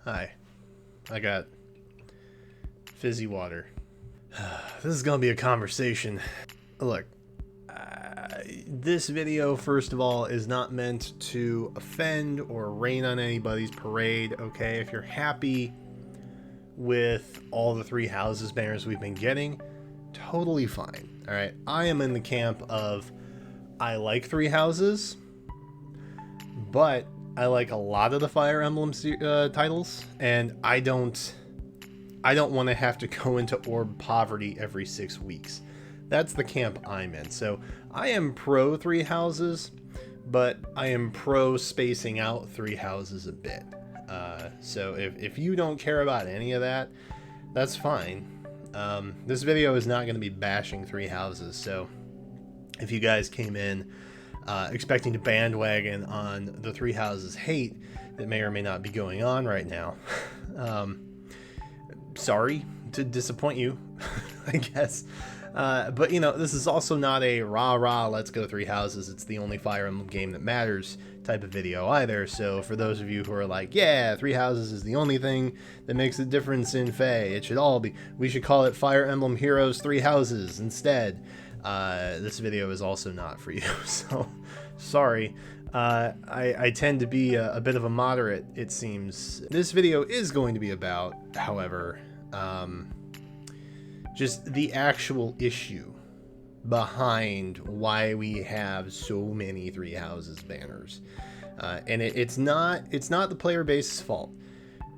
Hi. I got fizzy water. This is gonna be a conversation. Look, this video, first of all, is not meant to offend or rain on anybody's parade, okay? If you're happy with all the three houses banners we've been getting, totally fine, all right? I am in the camp of I like three houses, but I like a lot of the Fire Emblem titles, and I don't want to have to go into orb poverty every 6 weeks. That's the camp I'm in. So I am pro three houses, but I am pro spacing out three houses a bit. So if you don't care about any of that, that's fine. This video is not going to be bashing three houses. So if you guys came in expecting to bandwagon on the three houses hate that may or may not be going on right now, sorry to disappoint you, I guess. But you know, this is also not a rah let's go three houses, it's the only Fire Emblem game that matters type of video either. So for those of you who are like, yeah, three houses is the only thing that makes a difference in FEH, it should all be, we should call it Fire Emblem Heroes Three Houses instead. This video is also not for you, so sorry. I tend to be a bit of a moderate, it seems. This video is going to be about, however, just the actual issue behind why we have so many three houses banners. And it's not the player base's fault.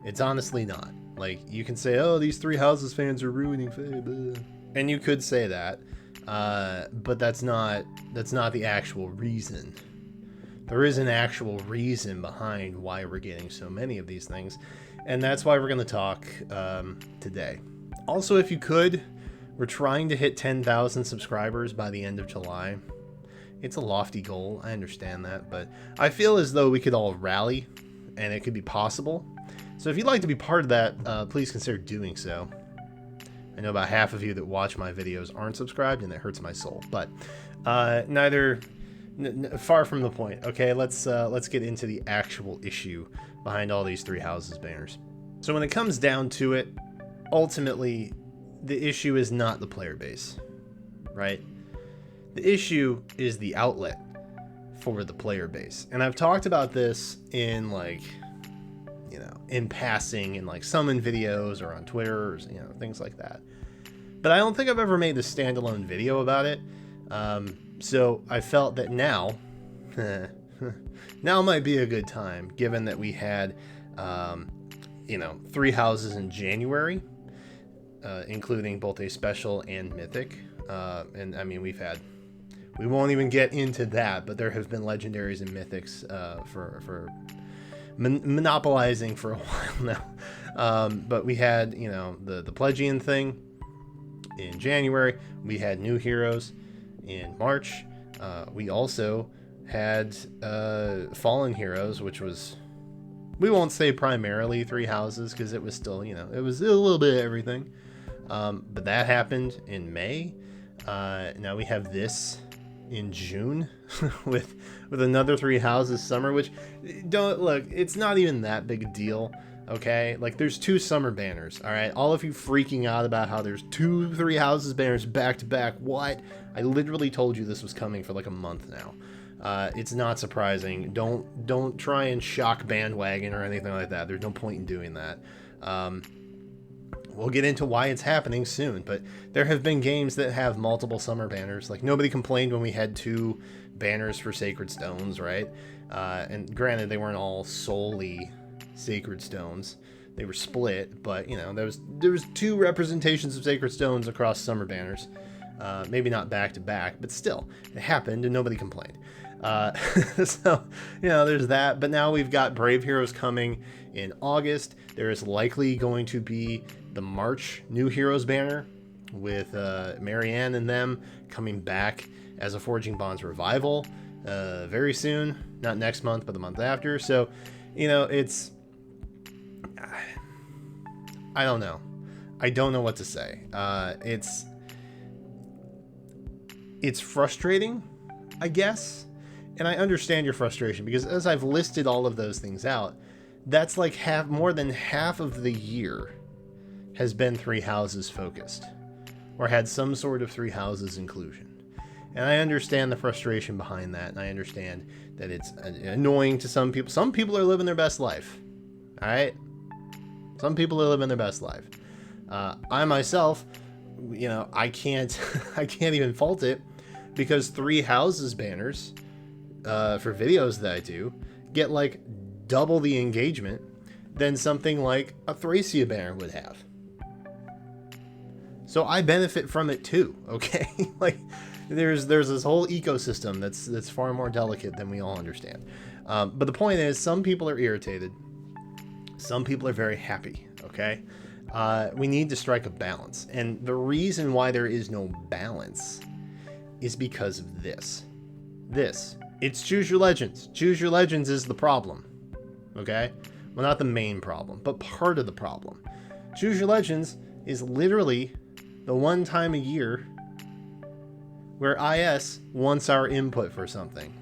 It's honestly not. Like, you can say, oh, these three houses fans are ruining FEH, and you could say that. But that's not the actual reason. There is an actual reason behind why we're getting so many of these things, and that's why we're going to talk today. Also, if you could, we're trying to hit 10,000 subscribers by the end of July. It's a lofty goal, I understand that, but I feel as though we could all rally, and it could be possible. So if you'd like to be part of that, please consider doing so. I know about half of you that watch my videos aren't subscribed, and that hurts my soul. But far from the point. Okay, let's get into the actual issue behind all these three houses banners. So when it comes down to it, ultimately, the issue is not the player base, right? The issue is the outlet for the player base, and I've talked about this in, like, you know, in passing in like summon videos or on Twitter, or, you know, things like that. But I don't think I've ever made a standalone video about it. So I felt that now might be a good time, given that we had, you know, three houses in January, including both a special and mythic. And I mean, we won't even get into that, but there have been legendaries and mythics for monopolizing for a while now. But we had, you know, the Pledgian thing in January. We had new heroes in March. We also had Fallen Heroes, which was, we won't say primarily three houses, because it was still, you know, it was a little bit of everything. But that happened in May. Now we have this in June with another three houses summer, which, don't look, it's not even that big a deal. Okay, like, there's two summer banners. All right, all of you freaking out about how there's two three houses banners back to back. What? I literally told you this was coming for like a month now. It's not surprising. Don't try and shock bandwagon or anything like that. There's no point in doing that. We'll get into why it's happening soon, but there have been games that have multiple summer banners. Like, nobody complained when we had two banners for Sacred Stones, right? And granted, they weren't all solely Sacred Stones. They were split, but, you know, there was two representations of Sacred Stones across summer banners. Maybe not back to back, but still, it happened and nobody complained. So, you know, there's that. But now we've got Brave Heroes coming in August. There is likely going to be the March New Heroes banner with Marianne and them coming back as a Forging Bonds revival very soon. Not next month, but the month after. So, you know, it's, I don't know. I don't know what to say. It's frustrating, I guess. And I understand your frustration, because as I've listed all of those things out, That's like more than half of the year has been three houses focused, or had some sort of three houses inclusion. And I understand the frustration behind that, and I understand that it's annoying to some people. Some people are living their best life. All right? Some people are living their best life. I myself, I can't I can't even fault it, because three houses banners for videos that I do get like double the engagement than something like a Thracia banner would have. So I benefit from it too, okay? Like there's this whole ecosystem that's far more delicate than we all understand. But the point is, some people are irritated. Some people are very happy, okay? We need to strike a balance. And the reason why there is no balance is because of this. It's Choose Your Legends. Choose Your Legends is the problem, okay? Well, not the main problem, but part of the problem. Choose Your Legends is literally the one time a year where IS wants our input for something.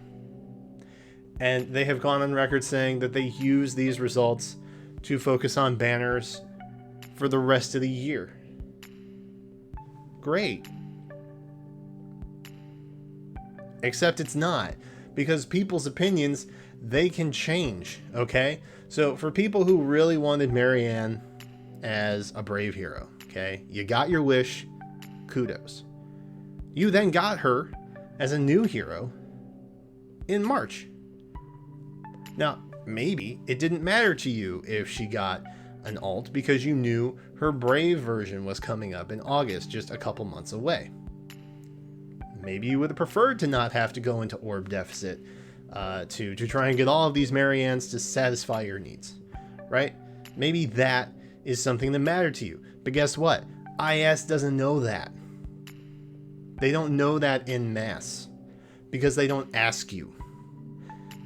And they have gone on record saying that they use these results to focus on banners for the rest of the year. Great. Except it's not, because people's opinions, they can change, okay? So for people who really wanted Marianne as a brave hero, okay, you got your wish, kudos. You then got her as a new hero in March. Now, maybe it didn't matter to you if she got an alt, because you knew her brave version was coming up in August, just a couple months away. Maybe you would have preferred to not have to go into orb deficit to try and get all of these Mariannes to satisfy your needs, right? Maybe that is something that mattered to you. But guess what? IS doesn't know that. They don't know that en masse because they don't ask you.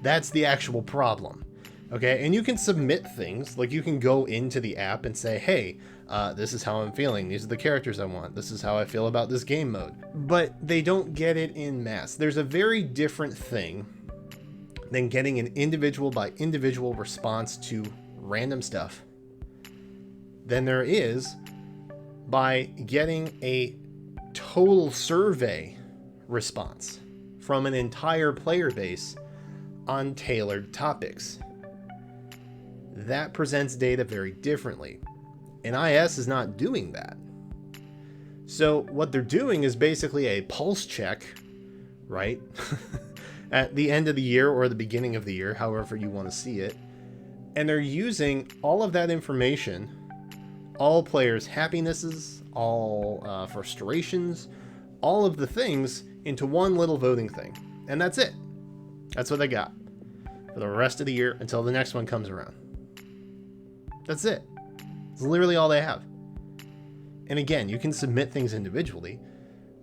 That's the actual problem. Okay, and you can submit things, like you can go into the app and say, hey, this is how I'm feeling. These are the characters I want. This is how I feel about this game mode. But they don't get it en masse. There's a very different thing than getting an individual by individual response to random stuff than there is by getting a total survey response from an entire player base on tailored topics. That presents data very differently, and IS is not doing that. So what they're doing is basically a pulse check, right? At the end of the year or the beginning of the year, however you want to see it, and they're using all of that information, all players' happinesses, all frustrations, all of the things into one little voting thing, and that's it. That's what they got for the rest of the year until the next one comes around. That's it. It's literally all they have. And again, you can submit things individually,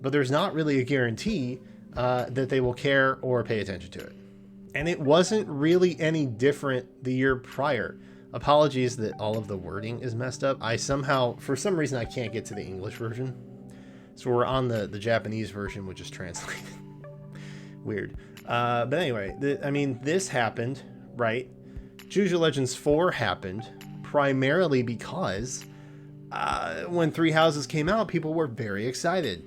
but there's not really a guarantee that they will care or pay attention to it. And it wasn't really any different the year prior. Apologies that all of the wording is messed up. I somehow, for some reason, I can't get to the English version. So we're on the Japanese version, which is translated. Weird. But anyway, this happened, right? Choose Your Legends 4 happened primarily because when Three Houses came out, people were very excited,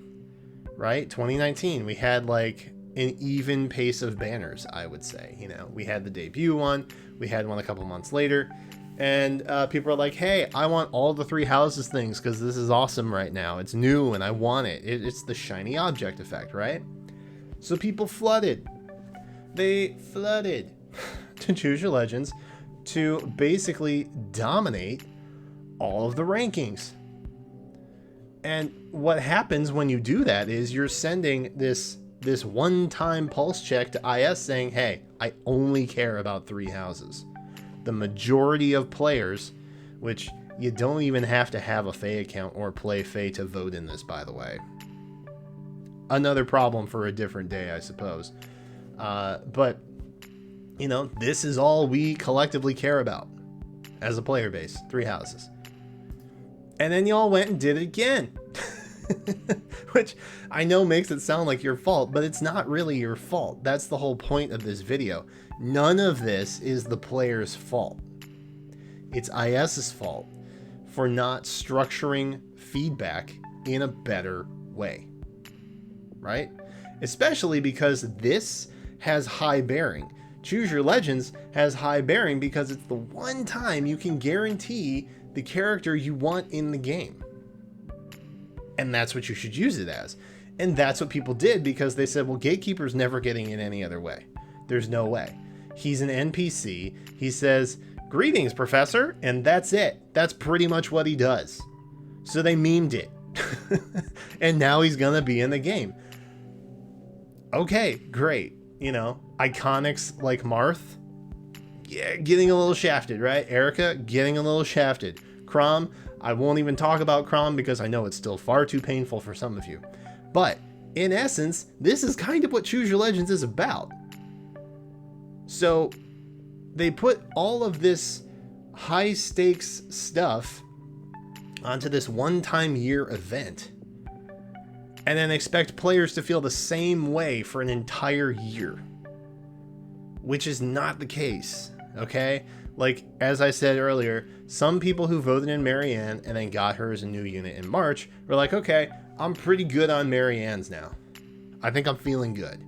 right? 2019, we had like an even pace of banners, I would say. We had the debut one, we had one a couple months later, and people are like, hey, I want all the Three Houses things because this is awesome right now. It's new and I want it. It's the shiny object effect, right? So people flooded. They flooded to Choose Your Legends to basically dominate all of the rankings. And what happens when you do that is you're sending this one-time pulse check to IS saying, hey, I only care about Three Houses. The majority of players, which you don't even have to have a FEH account or play FEH to vote in this, by the way. Another problem for a different day, I suppose. But this is all we collectively care about as a player base, Three Houses. And then y'all went and did it again. Which I know makes it sound like your fault, but it's not really your fault. That's the whole point of this video. None of this is the player's fault. It's IS's fault for not structuring feedback in a better way, right? Especially because this has high bearing. Choose Your Legends has high bearing because it's the one time you can guarantee the character you want in the game. And that's what you should use it as. And that's what people did, because they said, well, Gatekeeper's never getting in any other way. There's no way. He's an NPC. He says, "Greetings, Professor," and that's it. That's pretty much what he does. So they memed it. And now he's gonna be in the game. Okay, great. You know, iconics like Marth, yeah, getting a little shafted, right? Erica, getting a little shafted. Crom, I won't even talk about Crom because I know it's still far too painful for some of you. But in essence, this is kind of what Choose Your Legends is about. So they put all of this high stakes stuff onto this one-time year event and then expect players to feel the same way for an entire year, which is not the case. Okay, like as I said earlier, some people who voted in Marianne and then got her as a new unit in March were like, okay, I'm pretty good on Marianne's now. I think I'm feeling good.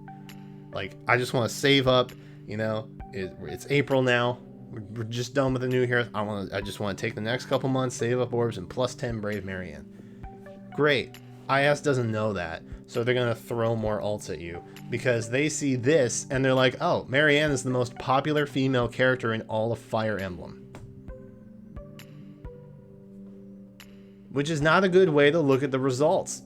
Like, I just want to save up, you know, it's April now. We're just done with the new hero. I just want to take the next couple months, save up orbs, and plus 10 Brave Marianne. Great. IS doesn't know that, so they're going to throw more ults at you because they see this and they're like, oh, Marianne is the most popular female character in all of Fire Emblem. Which is not a good way to look at the results.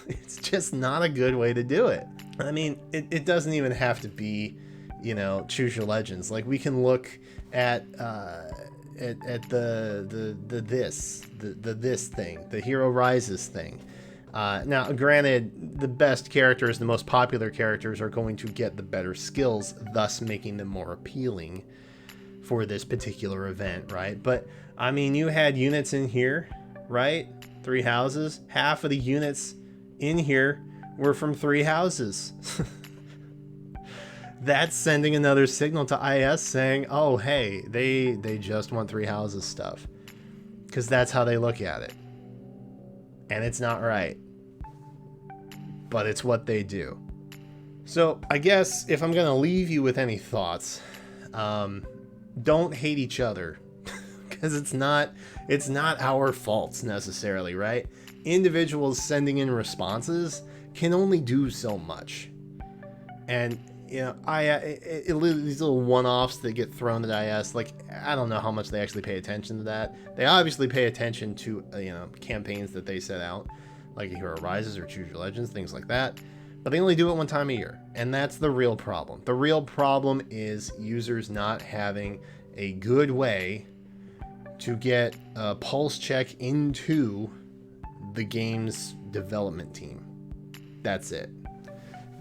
It's just not a good way to do it. I mean, it doesn't even have to be, you know, Choose Your Legends. Like, we can look at this thing, the Hero Rises thing. Now, granted, the best characters, the most popular characters, are going to get the better skills, thus making them more appealing for this particular event, right? But I mean, you had units in here, right? 3 houses. Half of the units in here were from 3 houses. That's sending another signal to IS saying, oh, hey, they just want 3 houses stuff. Because that's how they look at it. And it's not right. But it's what they do. So I guess if I'm going to leave you with any thoughts, don't hate each other. Because it's not our faults necessarily, right? Individuals sending in responses can only do so much. And, you know, these little one-offs that get thrown at IS, like, I don't know how much they actually pay attention to that. They obviously pay attention to, you know, campaigns that they set out, like Hero Rises or Choose Your Legends, things like that. But they only do it one time a year. And that's the real problem. The real problem is users not having a good way to get a pulse check into the game's development team. That's it.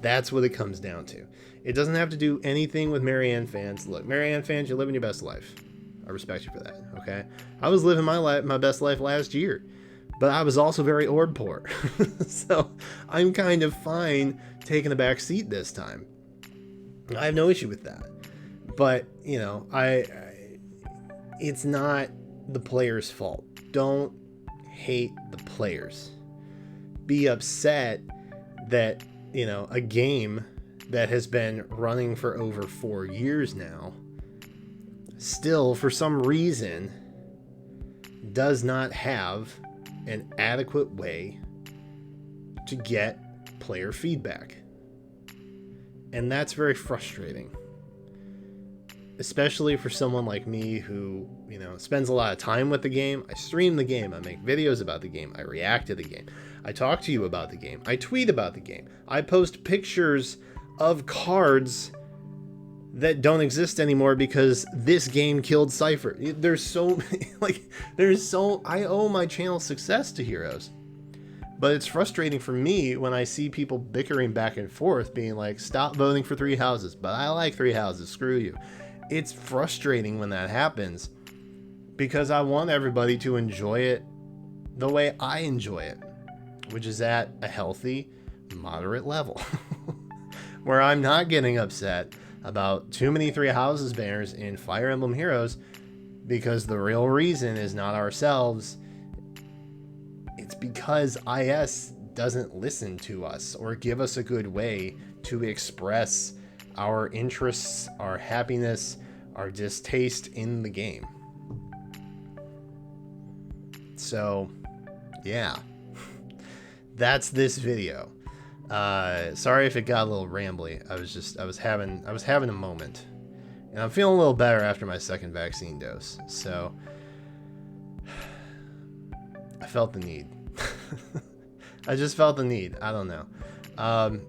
That's what it comes down to. It doesn't have to do anything with Marianne fans. Look, Marianne fans, you're living your best life. I respect you for that, okay? I was living my best life last year, but I was also very orb poor. So I'm kind of fine taking a back seat this time. I have no issue with that. But, you know, it's not the player's fault. Don't hate the players. Be upset that, you know, a game that has been running for over 4 years now still, for some reason, does not have an adequate way to get player feedback. And that's very frustrating. Especially for someone like me who, you know, spends a lot of time with the game. I stream the game. I make videos about the game. I react to the game. I talk to you about the game. I tweet about the game. I post pictures of cards that don't exist anymore because this game killed Cypher. There's so I owe my channel success to Heroes. But it's frustrating for me when I see people bickering back and forth, being like, stop voting for 3 houses, but I like 3 houses, screw you. It's frustrating when that happens because I want everybody to enjoy it the way I enjoy it, which is at a healthy, moderate level where I'm not getting upset about too many 3 houses banners in Fire Emblem Heroes because the real reason is not ourselves. It's because IS doesn't listen to us or give us a good way to express our interests, our happiness, our distaste in the game. So, yeah, that's this video. Sorry if it got a little rambly. I was having a moment, and I'm feeling a little better after my second vaccine dose. So, I felt the need. I just felt the need. I don't know.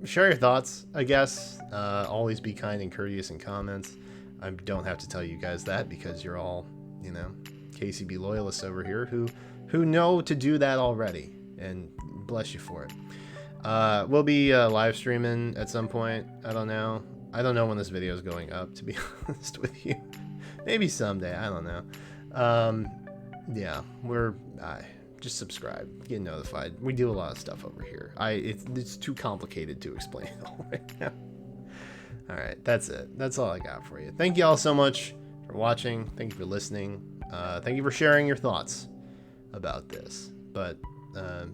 Share your thoughts, I guess. Always be kind and courteous in comments. I don't have to tell you guys that because you're all, you know, KCB loyalists over here who know to do that already, and bless you for it. We'll be live streaming at some point. I don't know when this video is going up, to be honest with you. Maybe someday. I don't know. Yeah, we're just subscribe, get notified. We do a lot of stuff over here. It's too complicated to explain it all right now. All right, that's it. That's all I got for you. Thank you all so much for watching. Thank you for listening. Thank you for sharing your thoughts about this. But the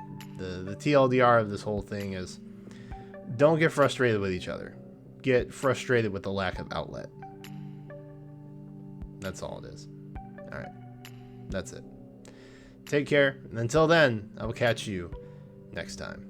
TLDR of this whole thing is, don't get frustrated with each other. Get frustrated with the lack of outlet. That's all it is. All right, that's it. Take care, and until then, I will catch you next time.